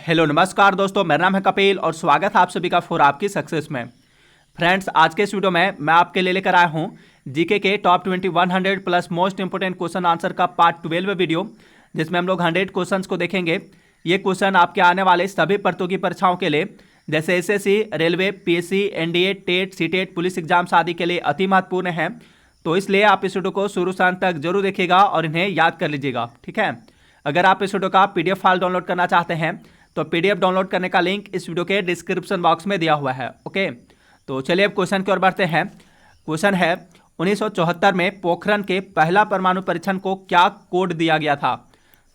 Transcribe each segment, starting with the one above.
Hello नमस्कार दोस्तों, मेरा नाम है कपिल और स्वागत है आप सभी का फॉर आपकी सक्सेस में। फ्रेंड्स, आज के इस वीडियो में मैं आपके लिए लेकर आया हूं जीके के top 100 plus most important question answer का पार्ट 12 वीडियो, जिसमें हम लोग 100 क्वेश्चंस को देखेंगे। ये क्वेश्चन आपके आने वाले सभी प्रतियोगी परीक्षाओं के लिए, जैसे SSC, railway, PSC, NDA, TET, CTET, police exams आदि के लिए अति महत्वपूर्ण है। तो इसलिए आप इस वीडियो को शुरू से अंत तक जरूर देखिएगा और इन्हें याद कर लीजिएगा, ठीक है। अगर आप इस वीडियो का पीडीएफ फाइल डाउनलोड करना चाहते हैं तो पीडीएफ डाउनलोड करने का लिंक इस वीडियो के डिस्क्रिप्शन बॉक्स में दिया हुआ है। ओके, तो चलिए अब क्वेश्चन की ओर बढ़ते हैं। क्वेश्चन है 1974 में पोखरण के पहला परमाणु परीक्षण को क्या कोड दिया गया था।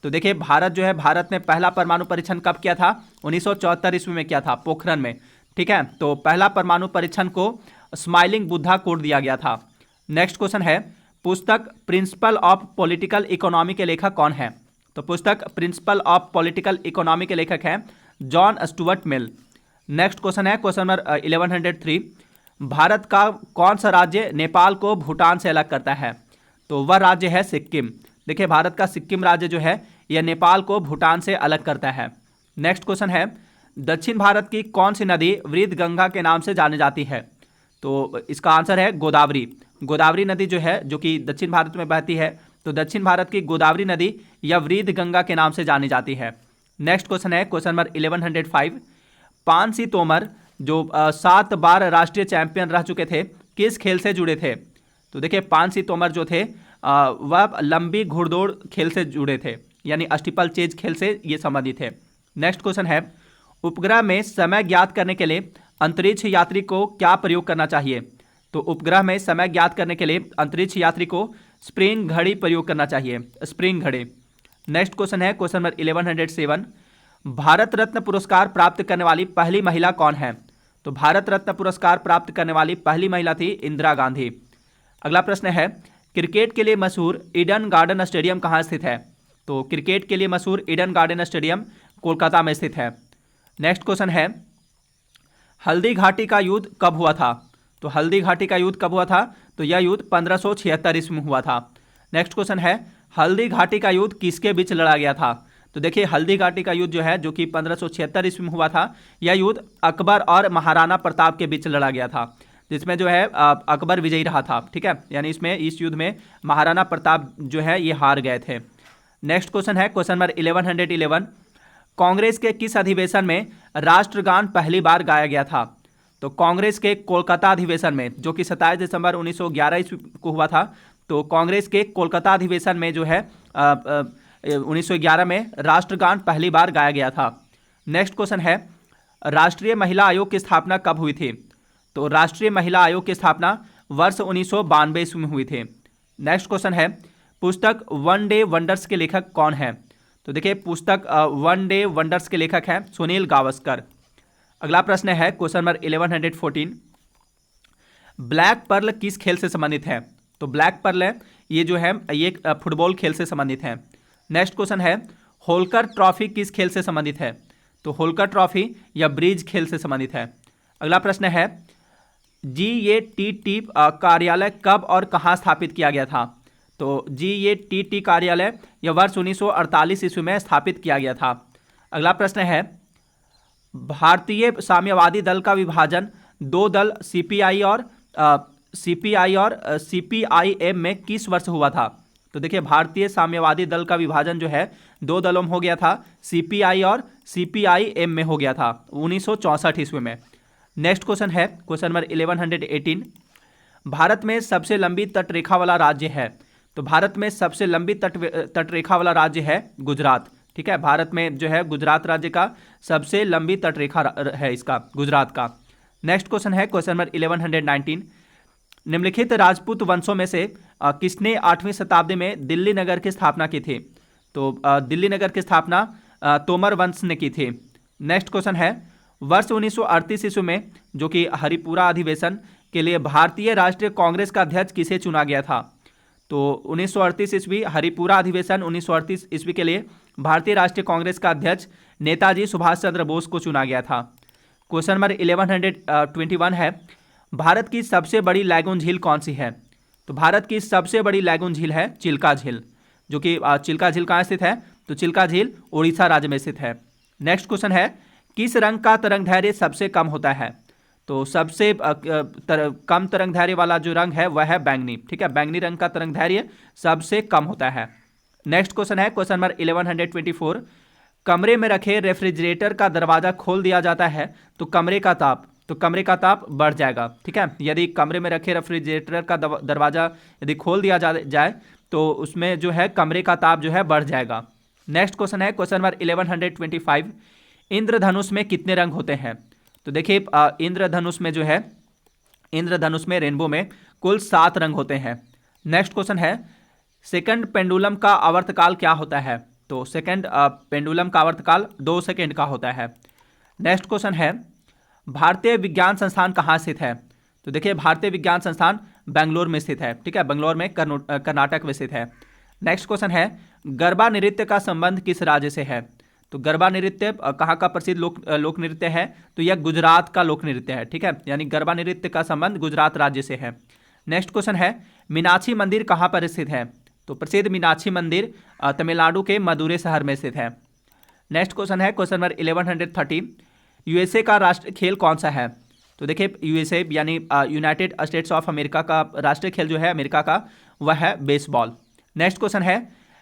तो देखिए, भारत ने पहला परमाणु परीक्षण कब किया था? 1974 ईस्वी में किया था, पोखरण में, ठीक है। तो पहला परमाणु परीक्षण को स्माइलिंग बुद्धा कोड दिया गया था। नेक्स्ट क्वेश्चन है, पुस्तक प्रिंसिपल ऑफ पॉलिटिकल इकोनॉमी के लेखक कौन है? तो पुस्तक प्रिंसिपल ऑफ पॉलिटिकल इकोनॉमी के लेखक हैं John Stuart Mill. Next question है क्वेश्चन नंबर 1103, भारत का कौन सा राज्य नेपाल को भूटान से अलग करता है? तो वह राज्य है सिक्किम। देखिए, भारत का सिक्किम राज्य जो है यह नेपाल को भूटान से अलग करता है। नेक्स्ट क्वेश्चन है, दक्षिण भारत की कौन सी नदी वृद्ध गंगा के नाम से जानी जाती है? तो इसका आंसर है गोदावरी। गोदावरी नदी जो है, जो कि दक्षिण भारत में बहती है, तो दक्षिण भारत की गोदावरी नदी या वृद्ध गंगा के नाम से जानी जाती है। नेक्स्ट क्वेश्चन है क्वेश्चन नंबर 1105, पान सिंह तोमर जो 7 बार राष्ट्रीय चैंपियन रह चुके थे, किस खेल से जुड़े थे? तो देखिए, पान सिंह तोमर जो थे वह लंबी घुड़दौड़ खेल से जुड़े थे, यानी स्टीपल चेज खेल से ये संबंधित है। नेक्स्ट क्वेश्चन है, उपग्रह में समय ज्ञात करने के लिए अंतरिक्ष यात्री को क्या प्रयोग करना चाहिए? तो उपग्रह में समय ज्ञात करने के लिए अंतरिक्ष यात्री को स्प्रिंग घड़ी प्रयोग करना चाहिए, स्प्रिंग घड़ी। नेक्स्ट क्वेश्चन है क्वेश्चन नंबर 1107, भारत रत्न पुरस्कार प्राप्त करने वाली पहली महिला कौन है? तो भारत रत्न पुरस्कार प्राप्त करने वाली पहली महिला थी इंदिरा गांधी। अगला प्रश्न है, क्रिकेट के लिए मशहूर ईडन गार्डन स्टेडियम कहाँ स्थित है? तो क्रिकेट के लिए मशहूर ईडन गार्डन स्टेडियम कोलकाता में स्थित है। नेक्स्ट क्वेश्चन है, हल्दी घाटी का युद्ध कब हुआ था? तो हल्दी घाटी का युद्ध कब हुआ था? तो यह युद्ध 1576 ईस्वी में हुआ था। नेक्स्ट क्वेश्चन है, हल्दी घाटी का युद्ध किसके बीच लड़ा गया था? तो देखिए, हल्दी घाटी का युद्ध जो है, जो कि 1576 ईस्वी में हुआ था, यह युद्ध अकबर और महाराणा प्रताप के बीच लड़ा गया था, जिसमें जो है अकबर विजयी रहा था, ठीक है। यानी इस युद्ध में महाराणा प्रताप जो है ये हार गए थे। नेक्स्ट क्वेश्चन है क्वेश्चन नंबर 1111, कांग्रेस के किस अधिवेशन में राष्ट्रगान पहली बार गाया गया था? तो कांग्रेस के कोलकाता अधिवेशन में, जो कि 27 दिसंबर 1911 ईस्वी को हुआ था, तो कांग्रेस के कोलकाता अधिवेशन में जो है 1911 में राष्ट्रगान पहली बार गाया गया था। नेक्स्ट क्वेश्चन है, राष्ट्रीय महिला आयोग की स्थापना कब हुई थी? तो राष्ट्रीय महिला आयोग की स्थापना वर्ष 1992 ईस्वी में हुई थी। नेक्स्ट क्वेश्चन है, पुस्तक वन डे वंडर्स के लेखक कौन है? तो देखिए, पुस्तक वन डे वंडर्स के लेखक हैं सुनील गावस्कर। अगला प्रश्न है क्वेश्चन नंबर 1114, ब्लैक पर्ल किस खेल से संबंधित है? तो ब्लैक पर्ल है ये जो है ये फुटबॉल खेल से संबंधित है। नेक्स्ट क्वेश्चन है, होलकर ट्रॉफी किस खेल से संबंधित है? तो होलकर ट्रॉफी या ब्रिज खेल से संबंधित है। अगला प्रश्न है, GATT कार्यालय कब और कहाँ स्थापित किया गया था? तो GATT कार्यालय यह वर्ष 1948 ईस्वी में स्थापित किया गया था। अगला प्रश्न है, भारतीय साम्यवादी दल का विभाजन दो दल सीपीआई और CPIM में किस वर्ष हुआ था? तो देखिए, भारतीय साम्यवादी दल का विभाजन जो है दो दलों में हो गया था, CPI और CPIM में हो गया था 1964 ईस्वी में। नेक्स्ट क्वेश्चन है क्वेश्चन नंबर 1118, भारत में सबसे लंबी तटरेखा वाला राज्य है? तो भारत में सबसे लंबी तटरेखा वाला राज्य है गुजरात, ठीक है। भारत में जो है गुजरात राज्य का सबसे लंबी तटरेखा है इसका, गुजरात का। नेक्स्ट क्वेश्चन है क्वेश्चन नंबर 1119, निम्नलिखित राजपूत वंशों में से किसने 8वीं शताब्दी में दिल्ली नगर की स्थापना की थी? तो दिल्ली नगर की स्थापना तोमर वंश ने की थी। नेक्स्ट क्वेश्चन है, वर्ष 1938 ईस्वी में जो कि हरिपुरा अधिवेशन के लिए भारतीय राष्ट्रीय कांग्रेस का अध्यक्ष किसे चुना गया था? तो 1938 ईस्वी हरिपुरा अधिवेशन 1938 ईस्वी के लिए भारतीय राष्ट्रीय कांग्रेस का अध्यक्ष नेताजी सुभाष चंद्र बोस को चुना गया था। क्वेश्चन नंबर 1121 है, भारत की सबसे बड़ी लैगून झील कौन सी है? तो भारत की सबसे बड़ी लैगून झील है चिल्का झील, जो कि चिल्का झील कहाँ स्थित है? तो चिल्का झील उड़ीसा राज्य में स्थित है। नेक्स्ट क्वेश्चन है, किस रंग का तरंगदैर्घ्य सबसे कम होता है? तो सबसे कम तरंगदैर्घ्य वाला जो रंग है वह है बैंगनी। ठीक है, बैंगनी रंग का तरंगदैर्घ्य सबसे कम होता है। नेक्स्ट क्वेश्चन है क्वेश्चन नंबर 1124, कमरे में रखे रेफ्रिजरेटर का दरवाजा खोल दिया जाता है तो कमरे का ताप बढ़ जाएगा। ठीक है, यदि कमरे में रखे रेफ्रिजरेटर का दरवाजा यदि खोल दिया जाए तो उसमें जो है कमरे का ताप जो है बढ़ जाएगा। नेक्स्ट क्वेश्चन है क्वेश्चन नंबर 1125, इंद्रधनुष में कितने रंग होते हैं? तो देखिए इंद्रधनुष में रेनबो में कुल 7 रंग होते हैं। नेक्स्ट क्वेश्चन है, सेकंड पेंडुलम का आवर्तकाल क्या होता है? तो सेकंड पेंडुलम का आवर्तकाल 2 सेकंड का होता है। नेक्स्ट क्वेश्चन है, भारतीय विज्ञान संस्थान कहाँ स्थित है? तो देखिए भारतीय विज्ञान संस्थान बेंगलोर में स्थित है। ठीक है, बेंगलोर में कर्नाटक में स्थित है। नेक्स्ट क्वेश्चन है, गरबा नृत्य का संबंध किस राज्य से है? तो गरबा नृत्य कहाँ का प्रसिद्ध लोक नृत्य है? तो यह गुजरात का लोक नृत्य है। ठीक है, यानी गरबा नृत्य का संबंध गुजरात राज्य से है। नेक्स्ट क्वेश्चन है, मीनाक्षी मंदिर कहाँ पर स्थित है? तो प्रसिद्ध मीनाक्षी मंदिर तमिलनाडु के मदुरै शहर में स्थित है। नेक्स्ट क्वेश्चन है क्वेश्चन नंबर 1130, यूएसए का राष्ट्रीय खेल कौन सा है? तो देखिए यूएसए यानी यूनाइटेड स्टेट्स ऑफ अमेरिका का राष्ट्रीय खेल जो है अमेरिका का वह है बेसबॉल। नेक्स्ट क्वेश्चन है,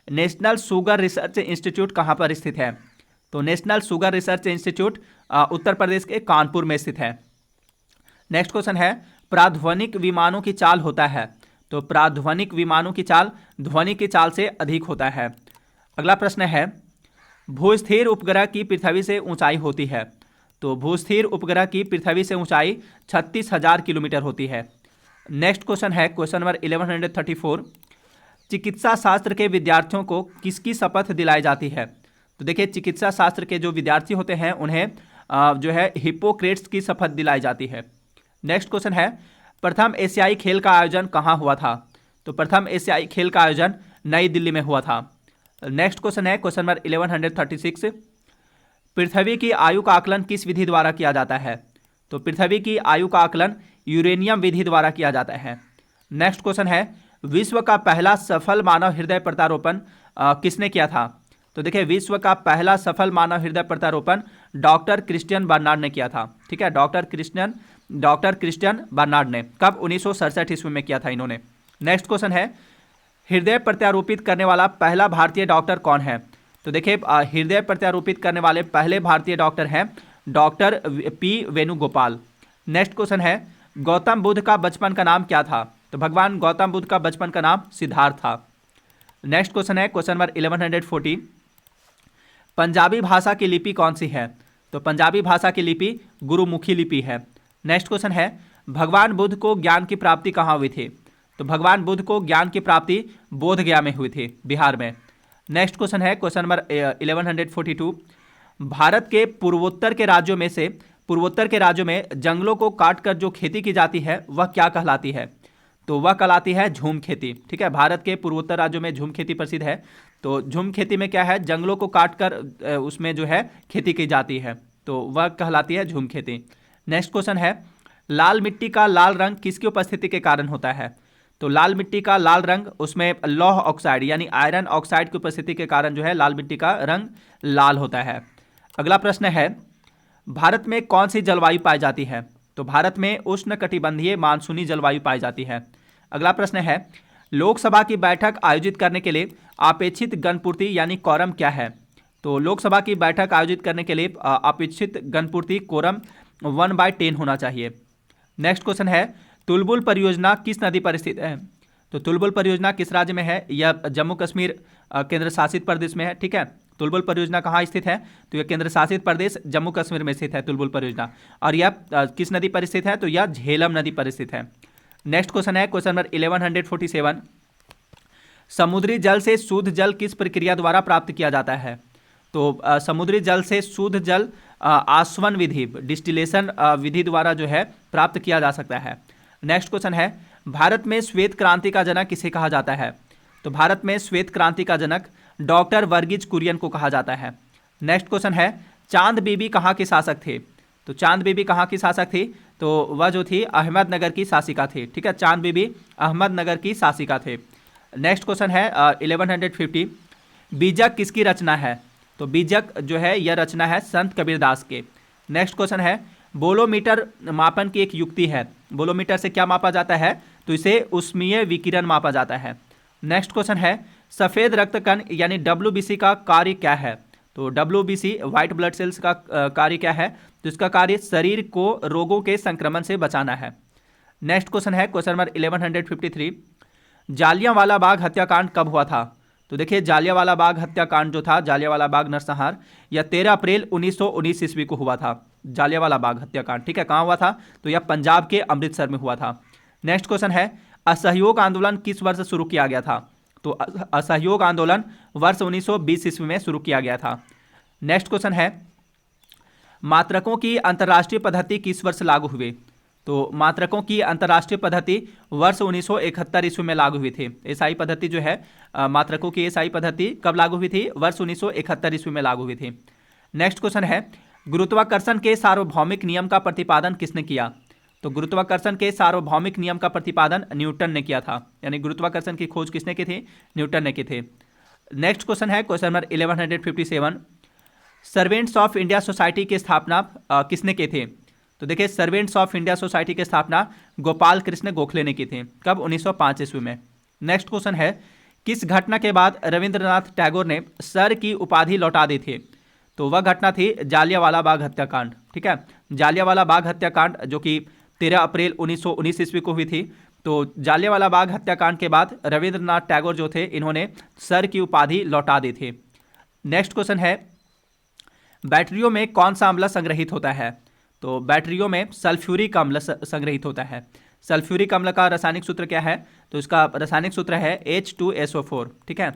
नेशनल शुगर रिसर्च इंस्टीट्यूट कहाँ पर स्थित है? तो national sugar research institute Uttar Pradesh के कानपुर में स्थित है। नेक्स्ट क्वेश्चन है, प्राध्वनिक विमानों की चाल होता है? तो प्राध्वनिक विमानों की चाल ध्वनि की चाल से अधिक होता है। अगला प्रश्न है, भूस्थिर उपग्रह की पृथ्वी से ऊंचाई होती है? तो भूस्थिर उपग्रह की पृथ्वी से ऊंचाई 36,000 किलोमीटर होती है। नेक्स्ट क्वेश्चन है क्वेश्चन नंबर 1134, चिकित्सा शास्त्र के विद्यार्थियों को किसकी शपथ दिलाई जाती है? तो देखिए चिकित्सा शास्त्र के जो विद्यार्थी होते हैं उन्हें जो है हिप्पोक्रेट्स की शपथ दिलाई जाती है। नेक्स्ट क्वेश्चन है, प्रथम एशियाई खेल का आयोजन कहाँ हुआ था? तो प्रथम एशियाई खेल का आयोजन नई दिल्ली में हुआ था। नेक्स्ट क्वेश्चन है क्वेश्चन नंबर 1136, पृथ्वी की आयु का आकलन किस विधि द्वारा किया जाता है? तो पृथ्वी की आयु का आकलन यूरेनियम विधि द्वारा किया जाता है। नेक्स्ट क्वेश्चन है, विश्व का पहला सफल मानव हृदय प्रत्यारोपण किसने किया था? तो देखिए विश्व का पहला सफल मानव हृदय प्रत्यारोपण डॉक्टर क्रिश्चियन बर्नार्ड ने किया था। ठीक है, डॉक्टर क्रिश्चियन बर्नार्ड ने कब 1967 ईस्वी में किया था इन्होंने। नेक्स्ट क्वेश्चन है, हृदय प्रत्यारोपित करने वाला पहला भारतीय डॉक्टर कौन है? तो देखिए हृदय प्रत्यारोपित करने वाले पहले भारतीय डॉक्टर हैं doctor P Venugopal. Next question है, गौतम बुद्ध का बचपन का नाम क्या था? तो भगवान गौतम बुद्ध का बचपन का नाम सिद्धार्थ था। नेक्स्ट क्वेश्चन है क्वेश्चन नंबर 1140, पंजाबी भाषा की लिपि कौन सी है? तो पंजाबी भाषा की लिपि गुरुमुखी लिपि है। नेक्स्ट क्वेश्चन है, भगवान बुद्ध को ज्ञान की प्राप्ति कहाँ हुई थी? तो भगवान बुद्ध को ज्ञान की प्राप्ति बोधगया में हुई थी, बिहार में। नेक्स्ट क्वेश्चन है क्वेश्चन नंबर 1142, भारत के पूर्वोत्तर के राज्यों में जंगलों को काटकर जो खेती की जाती है वह क्या कहलाती है? तो वह कहलाती है झूम खेती। ठीक है, भारत के पूर्वोत्तर राज्यों में झूम खेती प्रसिद्ध है। तो झूम खेती में क्या है, जंगलों को काटकर उसमें जो है खेती की जाती है, तो वह कहलाती है झूम खेती। नेक्स्ट क्वेश्चन है, लाल मिट्टी का लाल रंग किसकी उपस्थिति के कारण होता है? तो लाल मिट्टी का लाल रंग उसमें लौह ऑक्साइड यानी आयरन ऑक्साइड की उपस्थिति के कारण जो है लाल मिट्टी का रंग लाल होता है। अगला प्रश्न है, भारत में कौन सी जलवायु पाई जाती है? तो भारत में उष्णकटिबंधीय मानसूनी जलवायु पाई जाती है। अगला प्रश्न है, लोकसभा की बैठक आयोजित करने के लिए अपेक्षित गणपूर्ति यानी कोरम क्या है? तो लोकसभा की बैठक आयोजित करने के लिए अपेक्षित गणपूर्ति कोरम 1/10 होना चाहिए। नेक्स्ट क्वेश्चन है, तुलबुल परियोजना किस नदी पर स्थित है? तो तुलबुल परियोजना किस राज्य में है? यह जम्मू कश्मीर केंद्र शासित प्रदेश में है। ठीक है, तुलबुल परियोजना कहाँ स्थित है? तो यह केंद्र शासित प्रदेश जम्मू कश्मीर में स्थित है तुलबुल परियोजना। और यह किस नदी पर स्थित है? तो यह झेलम नदी पर स्थित है। नेक्स्ट क्वेश्चन है क्वेश्चन नंबर 1147, समुद्री जल से शुद्ध जल किस प्रक्रिया द्वारा प्राप्त किया जाता है? तो समुद्री जल से शुद्ध जल आसवन विधि डिस्टिलेशन विधि द्वारा जो है प्राप्त किया जा सकता है। नेक्स्ट क्वेश्चन है, भारत में श्वेत क्रांति का जनक किसे कहा जाता है? तो भारत में श्वेत क्रांति का जनक डॉक्टर वर्गीज कुरियन को कहा जाता है। नेक्स्ट क्वेश्चन है, चांद बीबी कहाँ के शासक थे? तो चांद बीबी कहाँ की शासक थी? तो वह जो थी अहमदनगर की शासिका थी। ठीक है, चांद बीबी अहमदनगर की शासिका थे। नेक्स्ट क्वेश्चन है 1150, बीजक किसकी रचना है? तो बीजक जो है यह रचना है संत कबीरदास के। नेक्स्ट क्वेश्चन है बोलोमीटर मापन की एक युक्ति है। बोलोमीटर से क्या मापा जाता है? तो इसे उष्मीय विकिरण मापा जाता है। नेक्स्ट क्वेश्चन है सफेद रक्त कण यानी WBC का कार्य क्या है? तो WBC व्हाइट ब्लड सेल्स का कार्य क्या है? तो इसका कार्य शरीर को रोगों के संक्रमण से बचाना है। नेक्स्ट क्वेश्चन है क्वेश्चन नंबर 1153, जालियांवाला बाग हत्याकांड कब हुआ था? तो देखिए जालियांवाला बाग हत्याकांड जो था, जालियांवाला बाग नरसंहार, यह 13 अप्रैल 1919 ईस्वी को हुआ था। जालियांवाला बाग हत्याकांड, ठीक है, कहाँ हुआ था? तो यह पंजाब के अमृतसर में हुआ था। नेक्स्ट क्वेश्चन है असहयोग आंदोलन किस वर्ष शुरू किया गया था? तो असहयोग आंदोलन वर्ष 1920 ईस्वी में शुरू किया गया था। नेक्स्ट क्वेश्चन है मात्रकों की अंतर्राष्ट्रीय पद्धति किस वर्ष लागू हुई? तो मात्रकों की अंतर्राष्ट्रीय पद्धति वर्ष 1971 ईस्वी में लागू हुई थी। एसआई पद्धति जो है मात्रकों की एसआई पद्धति कब लागू हुई थी? वर्ष 1971 ईस्वी में लागू हुई थी। नेक्स्ट क्वेश्चन है गुरुत्वाकर्षण के सार्वभौमिक नियम का प्रतिपादन किसने किया? तो गुरुत्वाकर्षण के सार्वभौमिक नियम का प्रतिपादन न्यूटन ने किया था, यानी गुरुत्वाकर्षण की खोज किसने की थी? न्यूटन ने की थी। नेक्स्ट क्वेश्चन है question number 1157, servants of India society की स्थापना किसने की थी? तो देखिए सर्वेंट्स ऑफ इंडिया सोसाइटी की स्थापना गोपाल कृष्ण गोखले ने की थी। कब? 1905 ईस्वी में। नेक्स्ट क्वेश्चन है किस घटना के बाद रविंद्रनाथ टैगोर ने सर की उपाधि लौटा दी थी? तो वह घटना थी जालियांवाला बाग हत्याकांड, ठीक है, जालियांवाला बाग हत्याकांड जो कि 13 अप्रैल 1919 ईस्वी को हुई थी। तो जालियांवाला बाग हत्याकांड के बाद रविंद्रनाथ टैगोर जो थे इन्होंने सर की उपाधि लौटा दी थी। नेक्स्ट क्वेश्चन है बैटरियों में कौन सा अम्ल संग्रहित होता है? तो बैटरियों में सल्फ्यूरिक अम्ल संग्रहित होता है। सल्फ्यूरिक अम्ल का रासायनिक सूत्र क्या है? तो इसका रासायनिक सूत्र है H2SO4, ठीक है।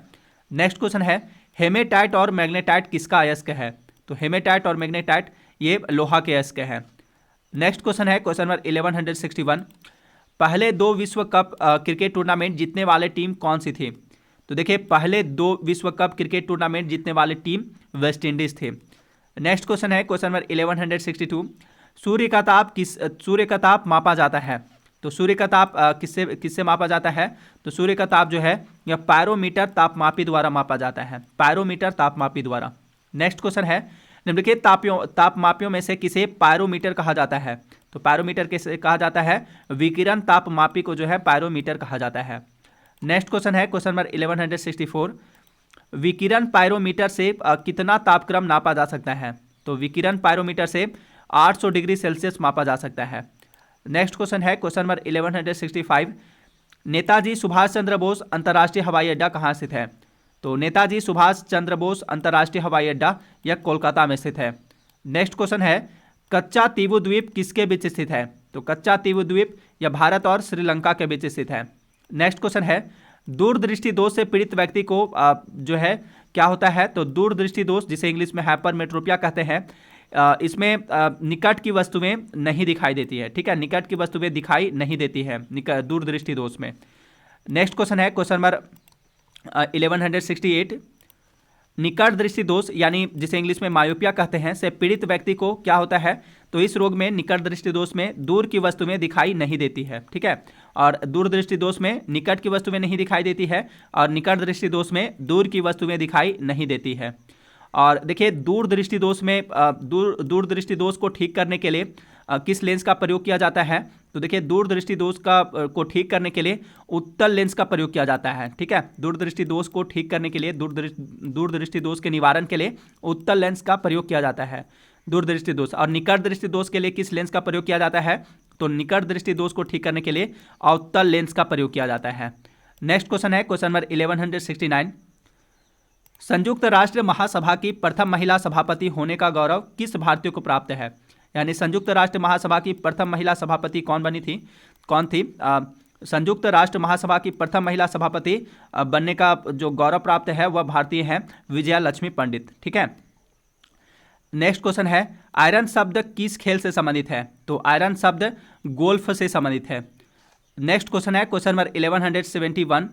नेक्स्ट क्वेश्चन है हेमेटाइट और मैग्नेटाइट किसका अयस्क है? तो हेमेटाइट और मैग्नेटाइट ये लोहा के अयस्क है। नेक्स्ट क्वेश्चन है क्वेश्चन नंबर 1161, पहले 2 विश्व कप क्रिकेट टूर्नामेंट जीतने वाले टीम कौन सी थी? तो देखिए पहले 2 विश्व कप क्रिकेट टूर्नामेंट जीतने वाले टीम वेस्ट इंडीज थे। नेक्स्ट क्वेश्चन है क्वेश्चन नंबर 1162, सूर्य का ताप मापा जाता है। तो सूर्य का ताप किससे मापा जाता है? तो सूर्य का ताप जो है यह पायरोमीटर तापमापी द्वारा मापा जाता है, पायरोमीटर तापमापी द्वारा। नेक्स्ट क्वेश्चन है निम्नलिखित तापमापियों में से किसे पायरोमीटर कहा जाता है? तो पायरोमीटर किसे कहा जाता है? विकिरण तापमापी को जो है पायरोमीटर कहा जाता है। नेक्स्ट क्वेश्चन है क्वेश्चन नंबर 1164, विकिरण पायरोमीटर से कितना तापक्रम नापा जा सकता है? तो विकिरण पायरोमीटर से 800 डिग्री सेल्सियस मापा जा सकता है। नेक्स्ट क्वेश्चन है क्वेश्चन नंबर 1165, नेताजी सुभाष चंद्र बोस अंतर्राष्ट्रीय हवाई अड्डा कहाँ स्थित है? तो नेताजी सुभाष चंद्र बोस अंतर्राष्ट्रीय हवाई अड्डा यह कोलकाता में स्थित है। नेक्स्ट क्वेश्चन है कच्चा तीवु द्वीप किसके बीच स्थित है? तो कच्चा तीवु द्वीप यह भारत और श्रीलंका के बीच स्थित है। नेक्स्ट क्वेश्चन है दूरदृष्टि दोष से पीड़ित व्यक्ति को जो है क्या होता है? तो दूरदृष्टि दोष जिसे इंग्लिश में हाइपरमेट्रोपिया कहते हैं, इसमें निकट की वस्तुएं नहीं दिखाई देती है, ठीक है, निकट की वस्तुएं दिखाई नहीं देती है दूरदृष्टि दोष में। नेक्स्ट क्वेश्चन है क्वेश्चन नंबर 1168, निकट दृष्टि दोष यानी जिसे इंग्लिश में मायोपिया कहते हैं से पीड़ित व्यक्ति को क्या होता है? तो इस रोग में निकट दृष्टि दोष में दूर की वस्तुएं दिखाई नहीं देती है, ठीक है, और दूर दृष्टि दोष में निकट की वस्तुएं नहीं दिखाई देती है और निकट दृष्टि दोष में दूर की वस्तुएं दिखाई नहीं देती है। और देखिए दूर दृष्टि दोष में दूर दृष्टि दोष को ठीक करने के लिए किस लेंस का प्रयोग किया जाता है? तो देखिए दूर दृष्टि दोष को ठीक करने के लिए उत्तल लेंस का प्रयोग किया जाता है, ठीक है, दूर दृष्टि दोष को ठीक करने के लिए दूर दृष्टि दोष के निवारण के लिए उत्तल लेंस का प्रयोग किया जाता है दूर दृष्टि दोष। और निकट दृष्टि दोष के लिए किस लेंस का प्रयोग किया जाता है? तो निकट दृष्टि दोष को ठीक करने के लिए अवतल लेंस का प्रयोग किया जाता है। नेक्स्ट क्वेश्चन है क्वेश्चन नंबर 1169, संयुक्त राष्ट्र महासभा की प्रथम महिला सभापति होने का गौरव किस भारतीय को प्राप्त है? यानी संयुक्त राष्ट्र महासभा की प्रथम महिला सभापति कौन थी? संयुक्त राष्ट्र महासभा की प्रथम महिला सभापति बनने का जो गौरव प्राप्त है वह भारतीय हैं विजया लक्ष्मी पंडित, ठीक है। नेक्स्ट क्वेश्चन है आयरन शब्द किस खेल से संबंधित है? तो आयरन शब्द गोल्फ से संबंधित है। नेक्स्ट क्वेश्चन है क्वेश्चन नंबर 1171,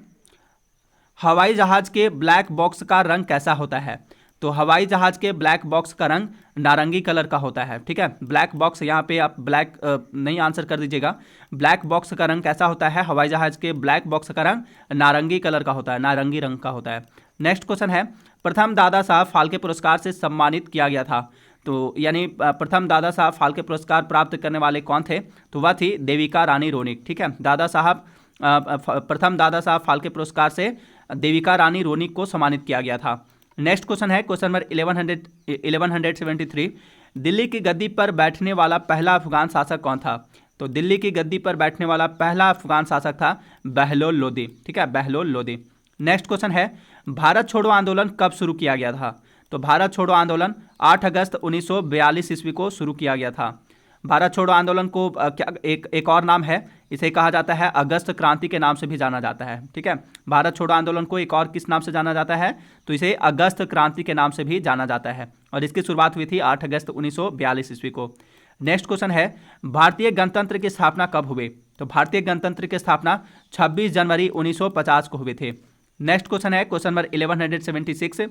हवाई जहाज के ब्लैक बॉक्स का रंग कैसा होता है? तो हवाई जहाज के ब्लैक बॉक्स का रंग नारंगी कलर का होता है, ठीक है, ब्लैक बॉक्स, यहाँ पे आप ब्लैक नहीं आंसर कर दीजिएगा, ब्लैक बॉक्स का रंग कैसा होता है? हवाई जहाज के ब्लैक बॉक्स का रंग नारंगी कलर का होता है, नारंगी रंग का होता है। नेक्स्ट क्वेश्चन है प्रथम दादा साहब फाल्के पुरस्कार से सम्मानित किया गया था? तो यानी प्रथम दादा साहब फाल्के पुरस्कार प्राप्त करने वाले कौन थे? तो वह थी देविका रानी रोनिक। ठीक है, दादा साहब प्रथम दादा साहब फाल्के पुरस्कार से देविका रानी रोनिक को सम्मानित किया गया था। नेक्स्ट क्वेश्चन है क्वेश्चन नंबर 1173। दिल्ली की गद्दी पर बैठने वाला पहला अफगान शासक कौन था? तो दिल्ली की गद्दी पर बैठने वाला पहला अफगान शासक था बहलोल लोदी। ठीक है, बहलोल लोदी। नेक्स्ट क्वेश्चन है भारत छोड़ो आंदोलन कब शुरू किया गया था? तो भारत छोड़ो आंदोलन 8 अगस्त 1942 ईस्वी को शुरू किया गया था। भारत छोड़ो आंदोलन को क्या एक और नाम है, इसे कहा जाता है अगस्त क्रांति के नाम से भी जाना जाता है। ठीक है, भारत छोड़ो आंदोलन को एक और किस नाम से जाना जाता है? तो इसे अगस्त क्रांति के नाम से भी जाना जाता है और इसकी शुरुआत हुई थी 8 अगस्त 1942 ईस्वी को। नेक्स्ट क्वेश्चन है भारतीय गणतंत्र की स्थापना कब हुई? तो भारतीय गणतंत्र की स्थापना 26 जनवरी 1950 को हुए थे। नेक्स्ट क्वेश्चन है क्वेश्चन नंबर 1176।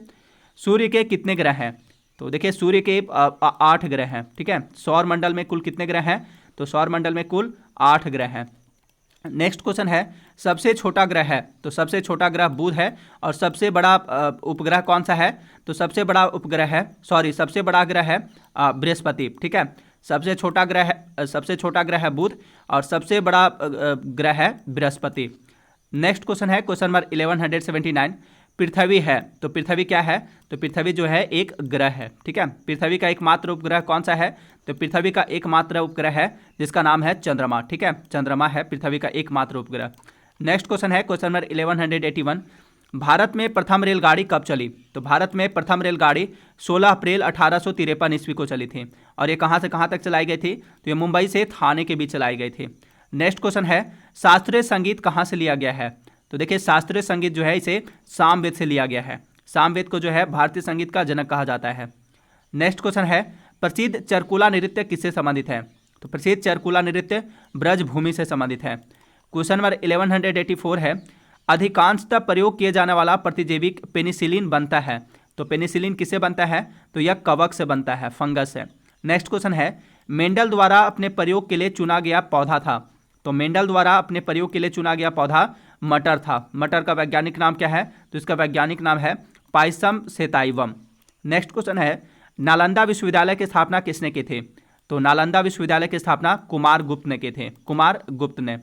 सूर्य के कितने ग्रह हैं? तो देखिए सूर्य के 8 ग्रह हैं। ठीक है, सौर मंडल में कुल कितने ग्रह हैं? तो सौर मंडल में कुल 8 ग्रह हैं। नेक्स्ट क्वेश्चन है सबसे छोटा ग्रह है? तो सबसे छोटा ग्रह बुध है और सबसे बड़ा उपग्रह कौन सा है? तो सबसे बड़ा उपग्रह है सबसे बड़ा ग्रह है बृहस्पति। ठीक है, सबसे छोटा ग्रह है बुध और सबसे बड़ा ग्रह है बृहस्पति। नेक्स्ट क्वेश्चन है क्वेश्चन नंबर 1179। पृथ्वी है तो पृथ्वी क्या है? तो पृथ्वी जो है एक ग्रह है। ठीक है, पृथ्वी का एकमात्र उपग्रह कौन सा है? तो पृथ्वी का एकमात्र उपग्रह है जिसका नाम है चंद्रमा। ठीक है, चंद्रमा है पृथ्वी का एकमात्र उपग्रह। नेक्स्ट क्वेश्चन है क्वेश्चन नंबर 1181। भारत में प्रथम रेलगाड़ी कब चली? तो भारत में प्रथम रेलगाड़ी 16 अप्रैल 1853 ईस्वी को चली थी और ये कहाँ से कहाँ तक चलाई गई थी? तो ये मुंबई से थाने के बीच चलाई गई थी। नेक्स्ट क्वेश्चन है शास्त्रीय संगीत कहाँ से लिया गया है? तो देखिए शास्त्रीय संगीत जो है इसे सामवेद से लिया गया है। सामवेद को जो है भारतीय संगीत का जनक कहा जाता है। नेक्स्ट क्वेश्चन है प्रसिद्ध चरकुला नृत्य किससे संबंधित है? तो प्रसिद्ध चरकुला नृत्य ब्रजभूमि से संबंधित है। क्वेश्चन नंबर 1184 है अधिकांशतः प्रयोग किए जाने वाला प्रतिजैविक पेनिसिलिन बनता है? तो पेनिसिलिन किससे बनता है? तो यह कवक से बनता है, फंगस से। नेक्स्ट क्वेश्चन है मेंडल द्वारा अपने प्रयोग के लिए चुना गया पौधा था? तो मेंडल द्वारा अपने प्रयोग के लिए चुना गया पौधा मटर था। मटर का वैज्ञानिक नाम क्या है? तो इसका वैज्ञानिक नाम है पाइसम सेताइवम। नेक्स्ट क्वेश्चन है नालंदा विश्वविद्यालय की स्थापना किसने की थी? तो नालंदा विश्वविद्यालय की स्थापना कुमार गुप्त ने की थी, कुमार गुप्त ने।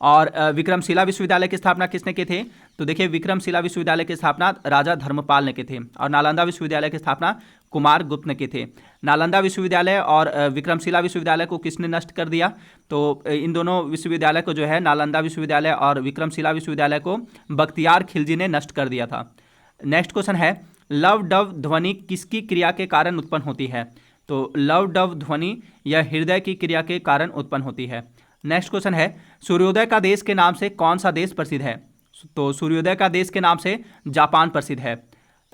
और विक्रमशिला विश्वविद्यालय की स्थापना किसने की थी? तो देखिए विक्रमशिला विश्वविद्यालय की स्थापना राजा धर्मपाल ने की थी और नालंदा विश्वविद्यालय की स्थापना कुमार गुप्त ने की थी। नालंदा विश्वविद्यालय और विक्रमशिला विश्वविद्यालय को किसने नष्ट कर दिया? तो इन दोनों विश्वविद्यालय को जो है नालंदा विश्वविद्यालय और विक्रमशिला विश्वविद्यालय को बख्तियार खिलजी ने नष्ट कर दिया था। नेक्स्ट क्वेश्चन है लव डव ध्वनि किसकी क्रिया के कारण उत्पन्न होती है? तो लव डव ध्वनि यह हृदय की क्रिया के कारण उत्पन्न होती है। नेक्स्ट क्वेश्चन है सूर्योदय का देश के नाम से कौन सा देश प्रसिद्ध है? तो सूर्योदय का देश के नाम से जापान प्रसिद्ध है।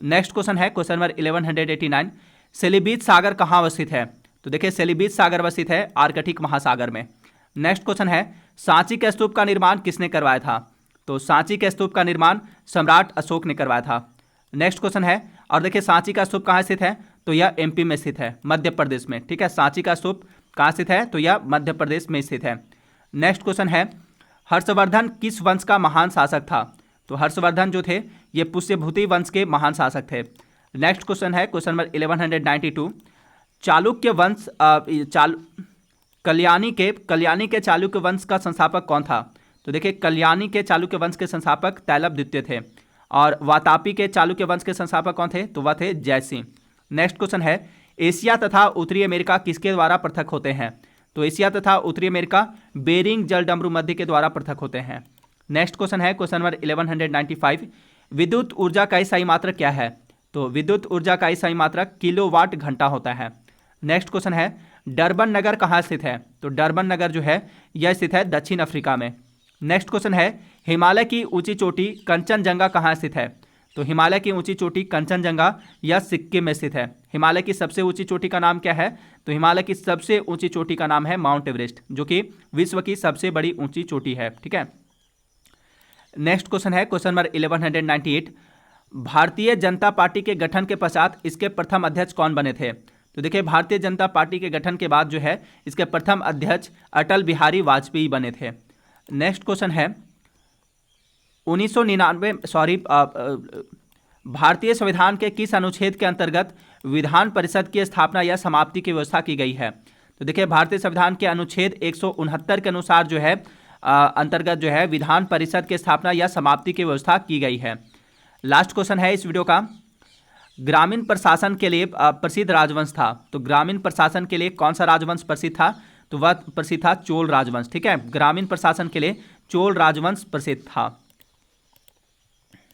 नेक्स्ट क्वेश्चन है क्वेश्चन नंबर 1189। सेलिबीत सागर कहाँ अवस्थित है? तो देखिए सेलिबीत सागर अवस्थित है आर्कटिक महासागर में। नेक्स्ट क्वेश्चन है सांची के स्तूप का निर्माण किसने करवाया था? तो सांची के स्तूप का निर्माण सम्राट अशोक ने करवाया था। नेक्स्ट क्वेश्चन है और देखिए सांची का स्तूप कहाँ स्थित है? तो यह एमपी में स्थित है, मध्य प्रदेश में। ठीक है, सांची का स्तूप कहाँ स्थित है? तो यह मध्य प्रदेश में स्थित है। नेक्स्ट क्वेश्चन है हर्षवर्धन किस वंश का महान शासक था? तो हर्षवर्धन जो थे ये पुष्यभूति वंश के महान शासक थे। नेक्स्ट क्वेश्चन है क्वेश्चन नंबर 1192। चालुक्य वंश कल्याणी के चालुक्य वंश का संस्थापक कौन था? तो देखिए कल्याणी के चालुक्य वंश के संस्थापक तैलप द्वितीय थे और वातापी के चालुक्य वंश के संस्थापक कौन थे? तो वह थे जयसिंह। नेक्स्ट क्वेश्चन है एशिया तथा उत्तरी अमेरिका किसके द्वारा पृथक होते हैं? तो एशिया तथा उत्तरी अमेरिका बेरिंग जलडमरू मध्य के द्वारा पृथक होते हैं। नेक्स्ट क्वेश्चन है क्वेश्चन नंबर 1195। विद्युत ऊर्जा का इकाई मात्रक क्या है? तो विद्युत ऊर्जा का इकाई मात्रक किलोवाट घंटा होता है। नेक्स्ट क्वेश्चन है डरबन नगर कहाँ स्थित है? तो डरबन नगर जो है यह स्थित है दक्षिण अफ्रीका में। नेक्स्ट क्वेश्चन है हिमालय की ऊंची चोटी कंचनजंगा कहाँ स्थित है? तो हिमालय की ऊंची चोटी कंचनजंगा यह सिक्किम में स्थित है। हिमालय की सबसे ऊंची चोटी का नाम क्या है? तो हिमालय की सबसे ऊंची चोटी का नाम है माउंट एवरेस्ट, जो कि विश्व की सबसे बड़ी ऊंची चोटी है। ठीक है, नेक्स्ट क्वेश्चन है question number 1198। Bharatiya Janata party के गठन के पश्चात इसके प्रथम अध्यक्ष कौन बने थे? तो देखिए भारतीय जनता पार्टी के गठन के बाद जो है इसके प्रथम अध्यक्ष अटल बिहारी वाजपेयी बने थे। नेक्स्ट क्वेश्चन है भारतीय संविधान के किस अनुच्छेद के अंतर्गत विधान परिषद की स्थापना या समाप्ति की व्यवस्था की गई है? तो देखिए भारतीय संविधान के अनुच्छेद 169 के अनुसार जो है अंतर्गत जो है विधान परिषद की स्थापना या समाप्ति की व्यवस्था की गई है। लास्ट क्वेश्चन है इस वीडियो का, ग्रामीण प्रशासन के लिए प्रसिद्ध राजवंश था, तो ग्रामीण प्रशासन के लिए कौन सा राजवंश प्रसिद्ध था? तो वह प्रसिद्ध था चोल राजवंश। ठीक है, ग्रामीण प्रशासन के लिए चोल राजवंश प्रसिद्ध था।